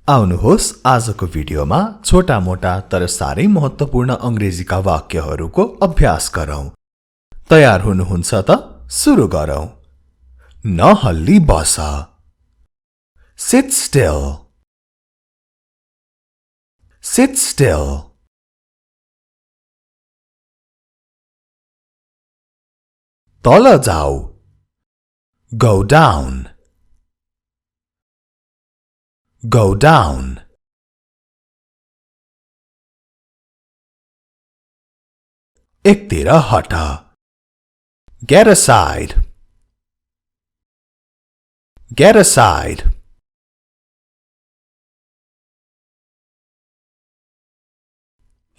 आउनुहोस् आजको भिडियोमा छोटा मोटा तर सारै महत्त्वपूर्ण अंग्रेजीका वाक्यहरूको अभ्यास गरौँ। तयार हुनुहुन्छ त सुरु गरौँ। नहल्ली बस। Sit still. Sit still. तल जाऊ। Go down. Go down. एकतिर hot. Get aside. Get aside.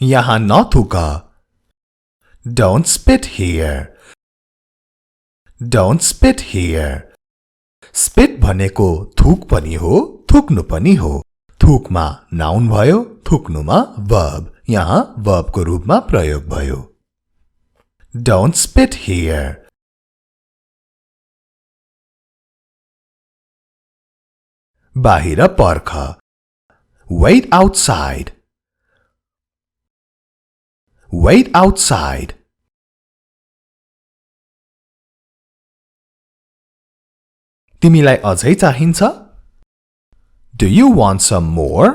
यहाँ नथुक। Don't spit here. Don't spit here. Spit भनेको थुक पनि हो, थुक्नु पनि हो। थुकमा नाउन भयो, थुक्नुमा verb। यहाँ verb को रूपमा प्रयोग भयो। Don't spit here. बाहिर पर्ख। Wait outside. Wait outside. तिमीलाई अझै चाहिन्छ? Do you want some more?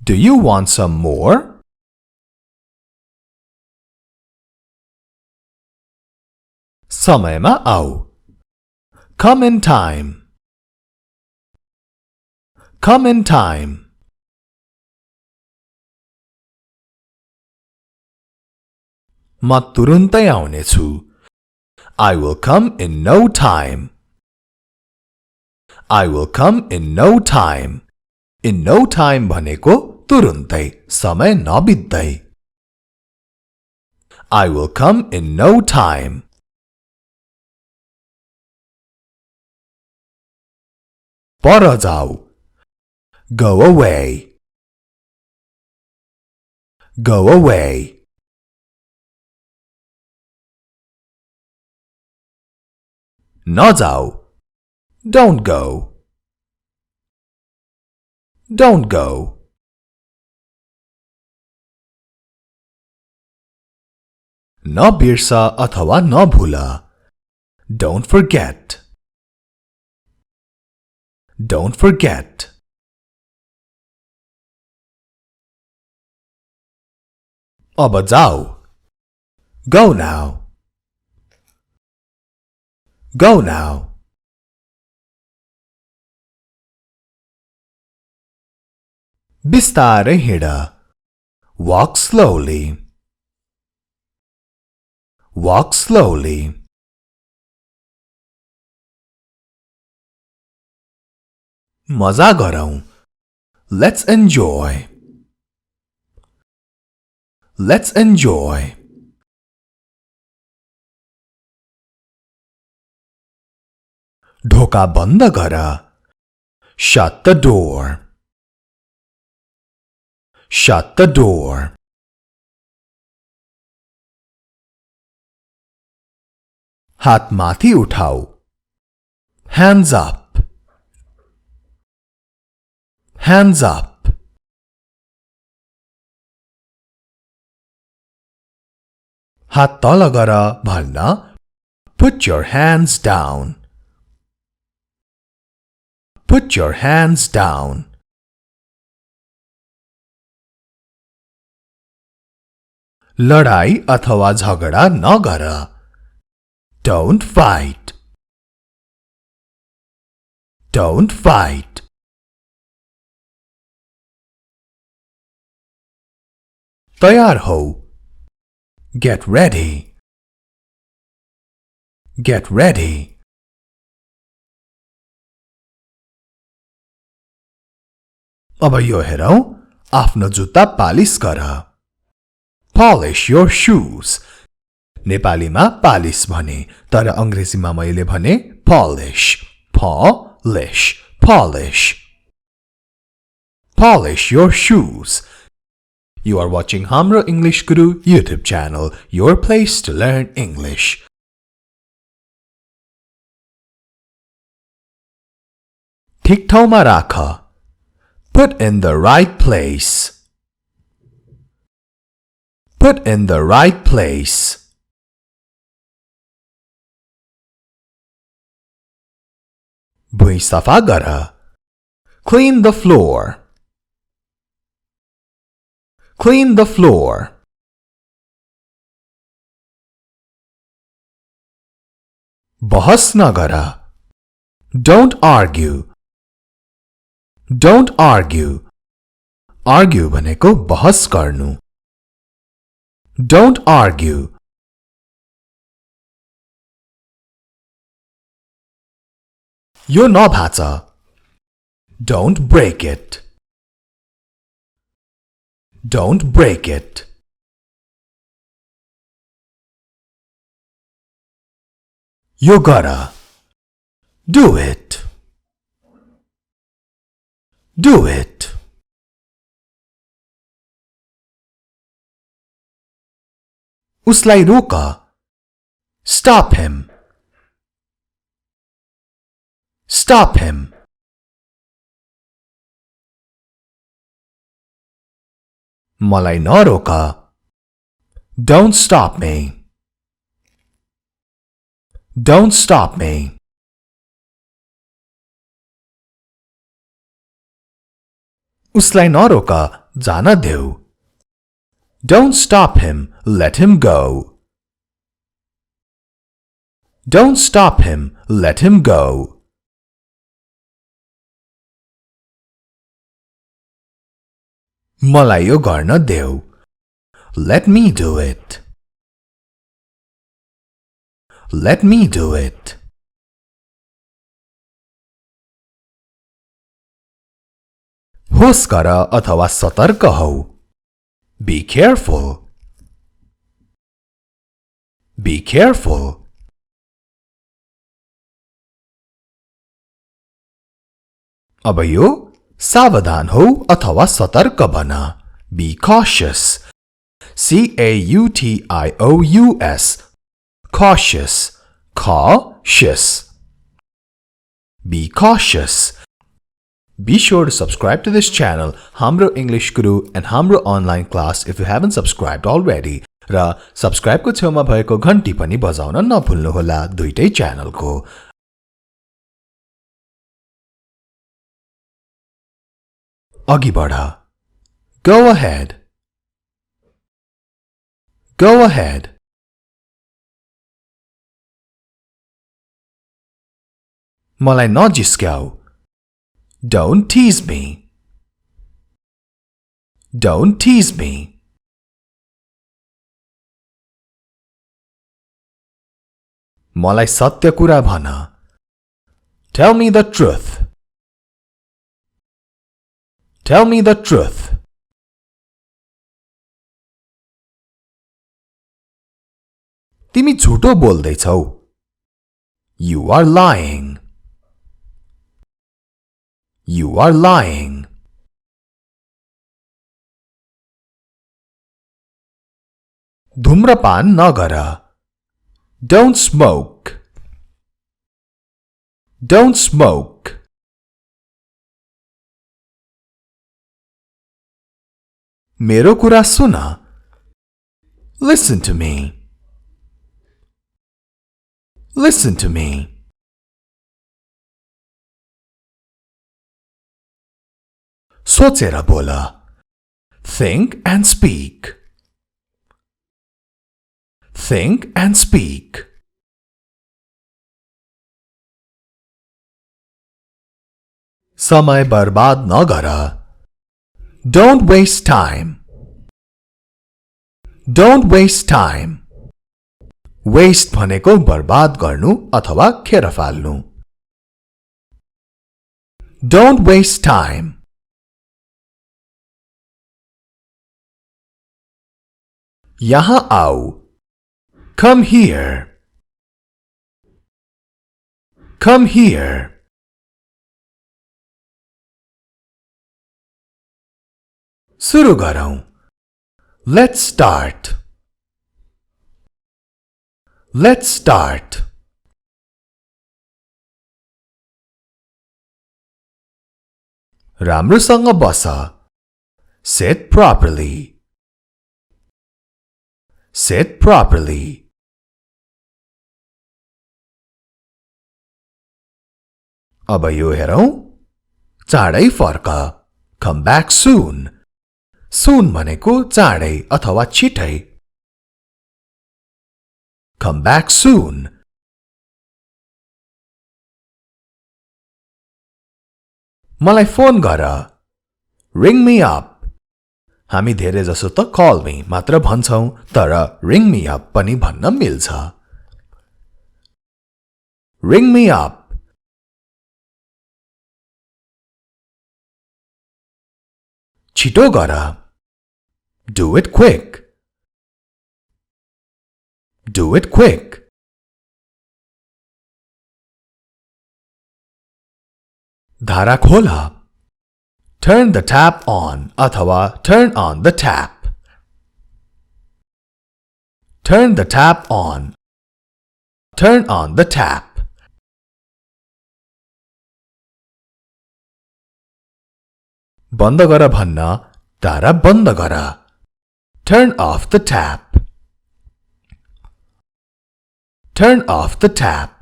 Do you want some more? समयमा आऊ। Come in time. Come in time. म तुरुन्तै आउने छु। I will come in no time. I will come in no time. In no time भनेको तुरुन्तै, समय नबित्दै। I will come in no time. पर जाऊ। Go away. Go away. न जाऊ। Don't go. Don't go. न बिर्स अथवा न भूल। Don't forget. Don't forget. अब जाऊ। Go now. Go now. बिस्तारै हिँड। Walk slowly. Walk slowly. मजा गरौँ। Let's enjoy. Let's enjoy. ढोका बन्द गर। Shut the door. Shut the door. हात माथि उठाऊ। Hands up. Hands up. हात तल गर भन्न Put your hands down. Put your hands down. लडाई अथवा झगडा नगर। Don't fight. Don't fight. तयार हो। Get ready. Get ready. अब यो हेरौं। आफ्नो जुत्ता पालिस गर। Polish your shoes. नेपालीमा पालिस भने, तर अंग्रेजीमा मैले भने polish. Polish. Polish. Polish your shoes. You are watching Hamro English Guru YouTube channel, your place to learn English. ठिक ठाउँमा राख. Put in the right place. Put in the right place. भुइँ सफा गर. Clean the floor. Clean the floor. बहस नगर. Don't argue. Don't argue. Argue भनेको बहस गर्नु. Don't argue. यो नभाच. Don't break it. Don't break it. यो गर. Do it. Do it. उसलाई रोक. Stop him. Stop him. मलाई नरोक. Don't stop me. Don't stop me. उसलाई नरोक, जान देऊ. Don't stop him, let him go. Don't stop him, let him go. मलाई यो गर्न देऊ. Let me do it. Let me do it. होस गर अथवा सतर्क हौ. Be careful. Be careful. अब यो सावधान हौ अथवा सतर्क बन. Be cautious. C-A-U-T-I-O-U-S. Cautious. Cautious. Be cautious. Be sure to subscribe to this channel, Hamro English Guru and Hamro Online Class if you haven't subscribed already. र subscribe को छेउमा भएको घण्टी पनि बजाउन नभुल्नुहोला दुईटै च्यानलको. अघि बढ. Go ahead. Go ahead. मलाई नजिस्क्याऊ. Don't tease me. Don't tease me. मलाई सत्य कुरा भन. Tell me the truth. Tell me the truth. तिमी झुटो बोल्दैछौ. You are lying. You are lying. धूम्रपान नगर. Don't smoke. Don't smoke. मेरो कुरा सुन. Listen to me. Listen to me. सोचेर बोल. Think and speak. Think and speak. समय बर्बाद नगर. Don't waste time. Don't waste time. Waste भनेको बर्बाद गर्नु अथवा खेर फाल्नु. Don't waste time. यहाँ आओ. Come here. Come here. सुरु गरौँ. Let's start. Let's start. राम्रोसँग बस Sit properly. Sit properly. अब यो हेरौं चाँडै फर्क Come back soon. Soon भनेको चाँडै अथवा छिटै Come back soon. मलाई फोन गर Ring me up. हामी धेरै जसो त call me मात्र भन्छौं तर ring me up पनि भन्न मिल्छ Ring me up. छिटो गर Do it quick. Do it quick. धारा खोल Turn the tap on अथवा turn on the tap. Turn the tap on. Turn on the tap. बन्द गर भन्न धारा बन्द गर Turn off the tap. Turn off the tap.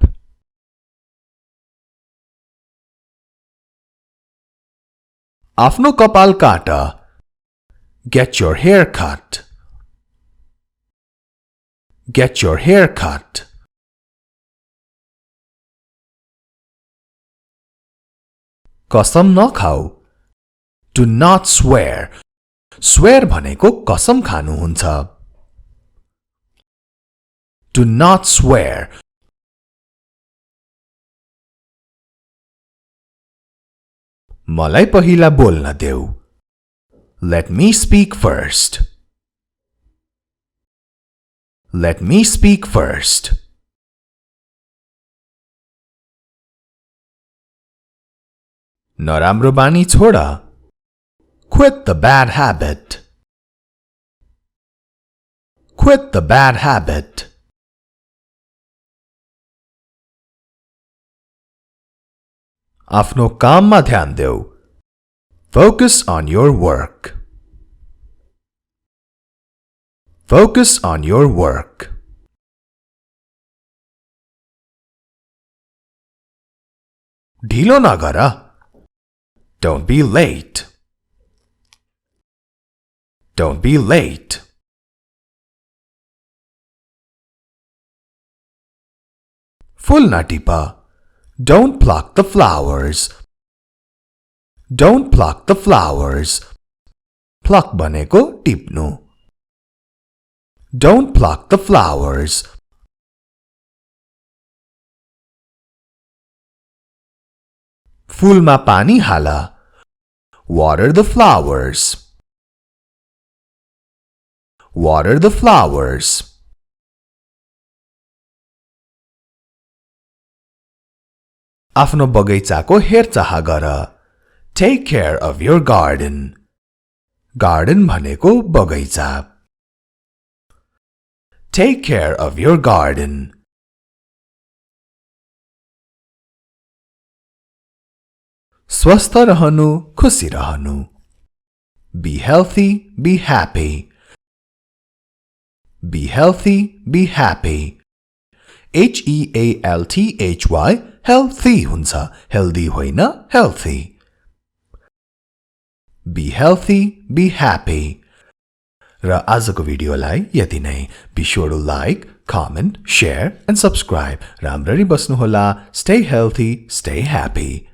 आफ्नो कपाल काट Get your hair cut. Get your hair cut. कसम नखाऊ Do not swear. Swear भनेको कसम खानु हुन्छ Do not swear. मलाई पहिला बोल्न देऊ Let me speak first. Let me speak first. नराम्रो बानी छोड Quit the bad habit. Quit the bad habit. आफ्नो काममा ध्यान देऊ Focus on your work. Focus on your work. ढिलो नगर Don't be late. Don't be late. फूल नटिप Don't pluck the flowers. Don't pluck the flowers. Pluck भनेको टिप्नु Don't pluck the flowers. फूलमा पानी हाल Water the flowers. Water the flowers. आफ्नो बगैँचाको हेरचाह गर Take care of your garden. Garden भनेको बगैँचा Take care of your garden. स्वस्थ रहनु खुशी रहनु Be healthy, be happy. Be healthy, be happy. Healthy healthy हुन्छ healthy होइन healthy Be healthy, be happy. र आजको भिडियोलाई यति नै Be sure to like, comment, share and subscribe. राम्ररी बस्नुहोला Stay healthy, stay happy.